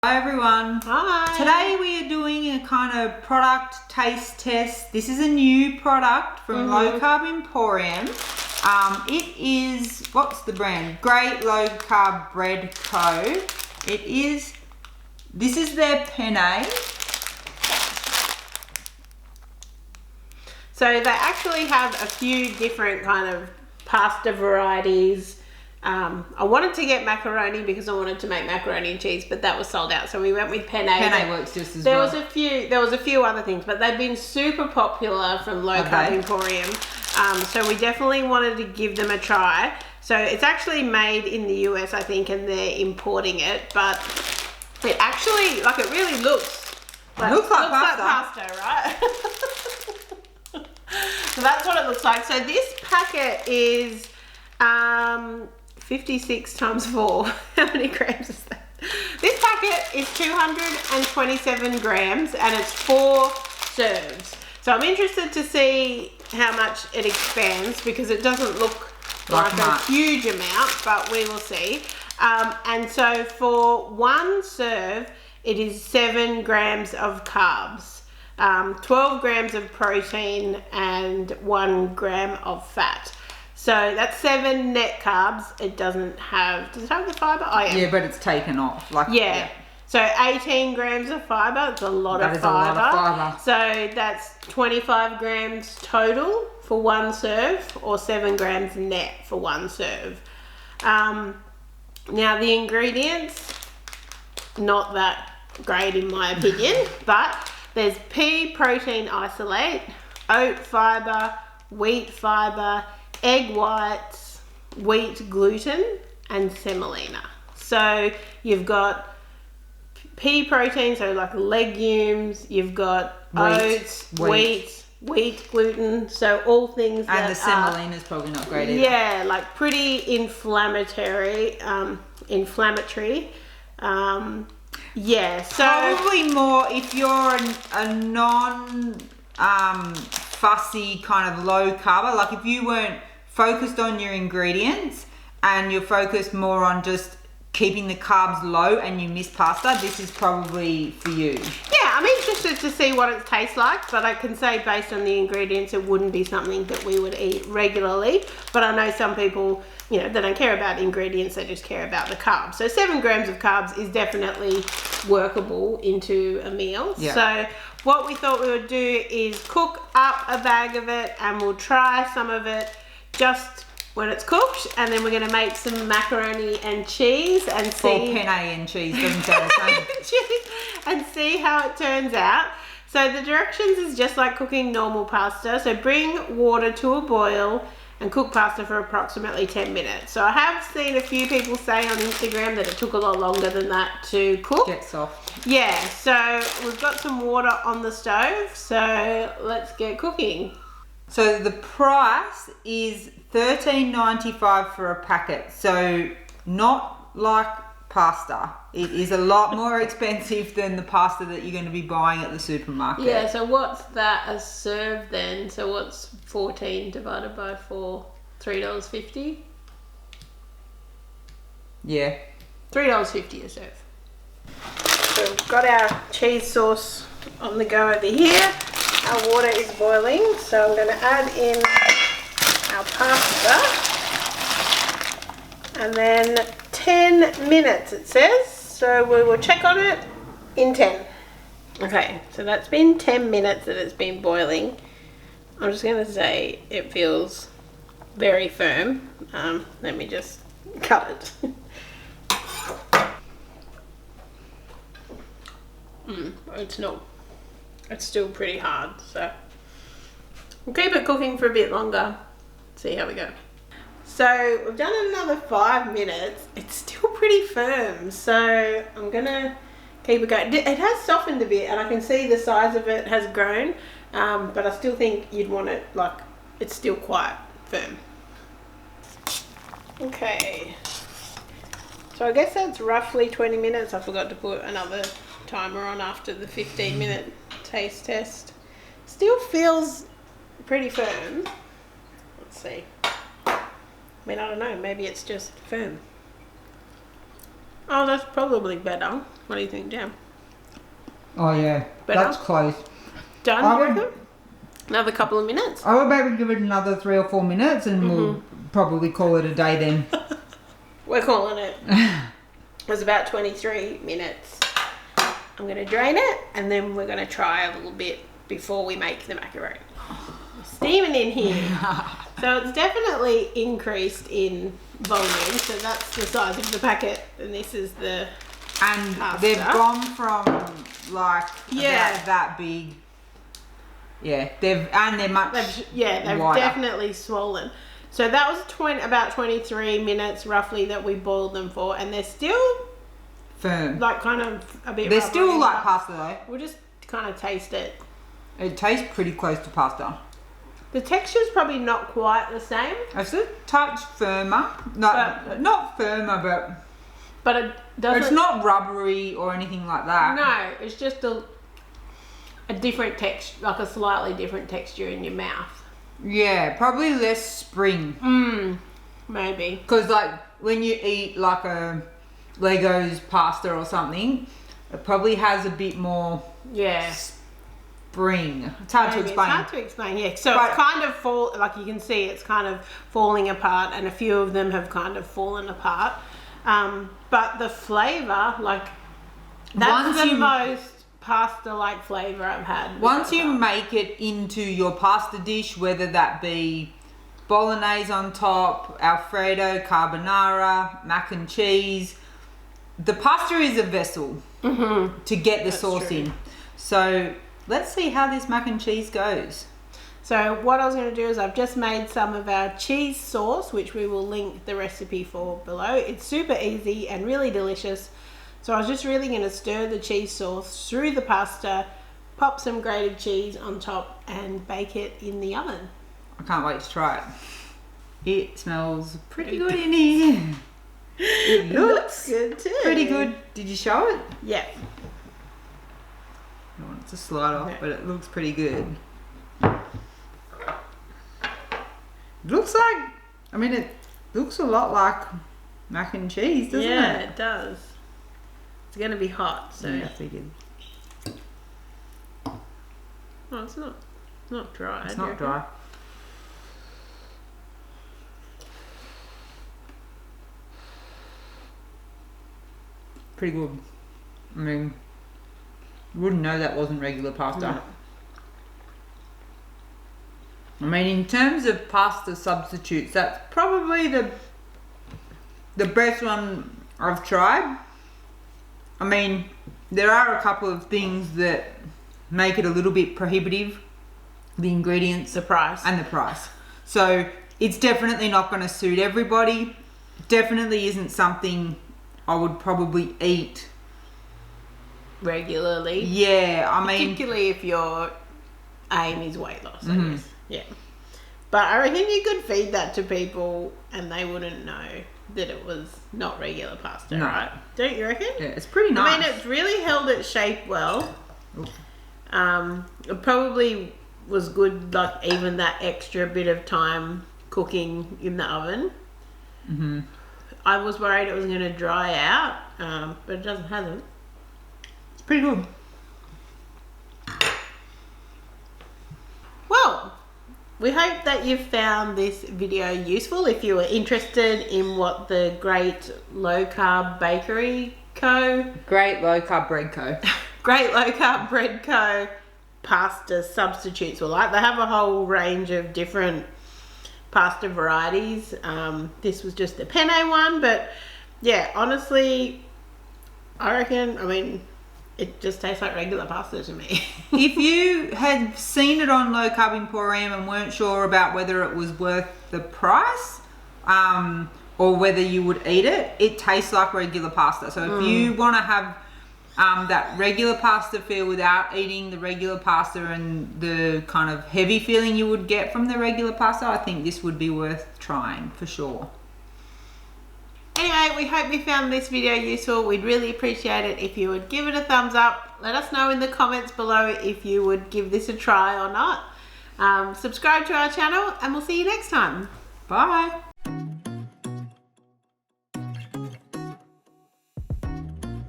Hi everyone. Hi. Today we are doing a kind of product taste test. This is a new product from Low Carb Emporium. It is, what's the brand? Great Low Carb Bread Co. This is their penne. So they actually have a few different kind of pasta varieties. I wanted to get macaroni because I wanted to make macaroni and cheese, but that was sold out. So we went with penne. Penne works just as well. There was a few other things, but they've been super popular from Low Carb Emporium. So we definitely wanted to give them a try. So it's actually made in the US, I think, and they're importing it. But it actually, like, it really looks like pasta, right? So that's what it looks like. So this packet is 56 times 4. How many grams is that? This packet is 227 grams and it's 4 serves. So I'm interested to see how much it expands because it doesn't look like a huge amount, but we will see. And so for one serve, it is 7 grams of carbs, 12 grams of protein and 1 gram of fat. So that's 7 net carbs. It doesn't have, does it have the fiber? Oh yeah. Yeah, but it's taken off. Yeah. So 18 grams of fiber. It's a lot of fiber. That is a lot of fiber. So that's 25 grams total for one serve, or 7 grams net for one serve. Now the ingredients, not that great in my opinion, but there's pea protein isolate, oat fiber, wheat fiber, egg whites, wheat gluten, and semolina. So you've got pea protein, so like legumes, you've got oats, wheat gluten, so all things that and the semolina is probably not great either. Yeah, like pretty inflammatory. Yeah, so probably more if you're a non fussy kind of low carb, like if you weren't focused on your ingredients and you're focused more on just keeping the carbs low and you miss pasta, this is probably for you. Yeah, I'm interested to see what it tastes like, but I can say based on the ingredients it wouldn't be something that we would eat regularly. But I know some people, you know, they don't care about ingredients, they just care about the carbs. So 7 grams of carbs is definitely workable into a meal. Yeah. So what we thought we would do is cook up a bag of it and we'll try some of it just when it's cooked, and then we're going to make some macaroni and cheese and see... Or penne and cheese, doesn't sound the same. And see how it turns out. So the directions is just like cooking normal pasta. So bring water to a boil and cook pasta for approximately 10 minutes. So I have seen a few people say on Instagram that it took a lot longer than that to cook. Get soft. Yeah, so we've got some water on the stove, so let's get cooking. So the price is $13.95 for a packet. So not like pasta. It is a lot more expensive than the pasta that you're going to be buying at the supermarket. Yeah, so what's that a serve then? So what's 14 divided by 4? $3.50? Yeah. $3.50 a serve. So we've got our cheese sauce on the go over here. Our water is boiling, so I'm going to add in our pasta. And then 10 minutes it says, so we will check on it in 10. Okay, so that's been 10 minutes that it's been boiling. I'm just going to say it feels very firm. Let me just cut it. It's still pretty hard, so we'll keep it cooking for a bit longer, see how we go. So we've done another 5 minutes. It's still pretty firm, so I'm gonna keep it going. It has softened a bit and I can see the size of it has grown, but I still think you'd want it, like, it's still quite firm. Okay, so I guess that's roughly 20 minutes. I forgot to put another timer on after the 15-minute taste test. Still feels pretty firm. Let's see. I don't know, maybe it's just firm. Oh, that's probably better. What do you think, Jam? Oh yeah, Better? that's close. Done, I you would- reckon? Another couple of minutes? I would maybe give it another 3 or 4 minutes, and we'll probably call it a day then. We're calling it. It was about 23 minutes. I'm going to drain it, and then we're going to try a little bit before we make the macaroni. Steaming in here. So it's definitely increased in volume. So that's the size of the packet, and this is the And pasta. they've gone from like Yeah. about that big. Yeah, they're much. they've wider. definitely swollen. So that was about 23 minutes roughly that we boiled them for, and they're still Firm. like kind of a bit. They're still rubbery, like but pasta though. We'll just kind of taste it. It tastes pretty close to pasta. The texture's probably not quite the same, It's a touch firmer. Not firmer, but it but doesn't. it's not rubbery or anything like that. No, it's just a different texture, like a slightly different texture in your mouth. Yeah, probably less spring. Maybe. Because like when you eat like a Legos pasta or something, it probably has a bit more Yeah. spring. It's hard to Maybe. explain. It's hard to explain, yeah. So But- it's kind of like you can see it's kind of falling apart, and a few of them have kind of fallen apart. But the flavour, like, that's Once the you- most pasta-like flavour I've had. with Once you pasta. make it into your pasta dish, whether that be bolognese on top, Alfredo, carbonara, mac and cheese, the pasta is a vessel to get the sauce true. in. So let's see how this mac and cheese goes. So what I was going to do is I've just made some of our cheese sauce, which we will link the recipe for below. It's super easy and really delicious. So I was just really going to stir the cheese sauce through the pasta, pop some grated cheese on top, and bake it in the oven. I can't wait to try it. It smells pretty good in here. It looks good too. pretty good. Did you show it? Yeah. I want it to slide off, Okay. but it looks pretty good. Looks like, I mean, it looks a lot like mac and cheese, doesn't Yeah, it? it does. It's going to be hot, so. Yeah, I figured. Oh, it's not dry. It's do you not reckon? dry. Pretty good. I mean, you wouldn't know that wasn't regular pasta. No. I mean, in terms of pasta substitutes, that's probably the best one I've tried. I mean, there are a couple of things that make it a little bit prohibitive. The ingredients The price. and the price. So it's definitely not going to suit everybody. Definitely isn't something I would probably eat. Regularly. Yeah, I mean, Particularly if your aim is weight loss, I Mhm. guess. Yeah. But I reckon you could feed that to people and they wouldn't know that it was not regular pasta, No. right? Don't you reckon? yeah, it's pretty nice. I mean, it's really held its shape well. Ooh. It probably was good, like even that extra bit of time cooking in the oven. Mhm. I was worried it was going to dry out, but it hasn't. It's pretty good. Well, we hope that you found this video useful. If you were interested in what the Great Low Carb Bakery Co. Great low carb bread co. Great Low Carb Bread Co. pasta substitutes were like, they have a whole range of different pasta varieties. This was just the penne one, but yeah, honestly, I reckon, I mean, it just tastes like regular pasta to me. If you had seen it on Low Carb Emporium and weren't sure about whether it was worth the price, or whether you would eat it, it tastes like regular pasta. So if you want to have that regular pasta feel without eating the regular pasta and the kind of heavy feeling you would get from the regular pasta, I think this would be worth trying for sure. Anyway, we hope you found this video useful. We'd really appreciate it if you would give it a thumbs up. Let us know in the comments below if you would give this a try or not. Subscribe to our channel and we'll see you next time. Bye.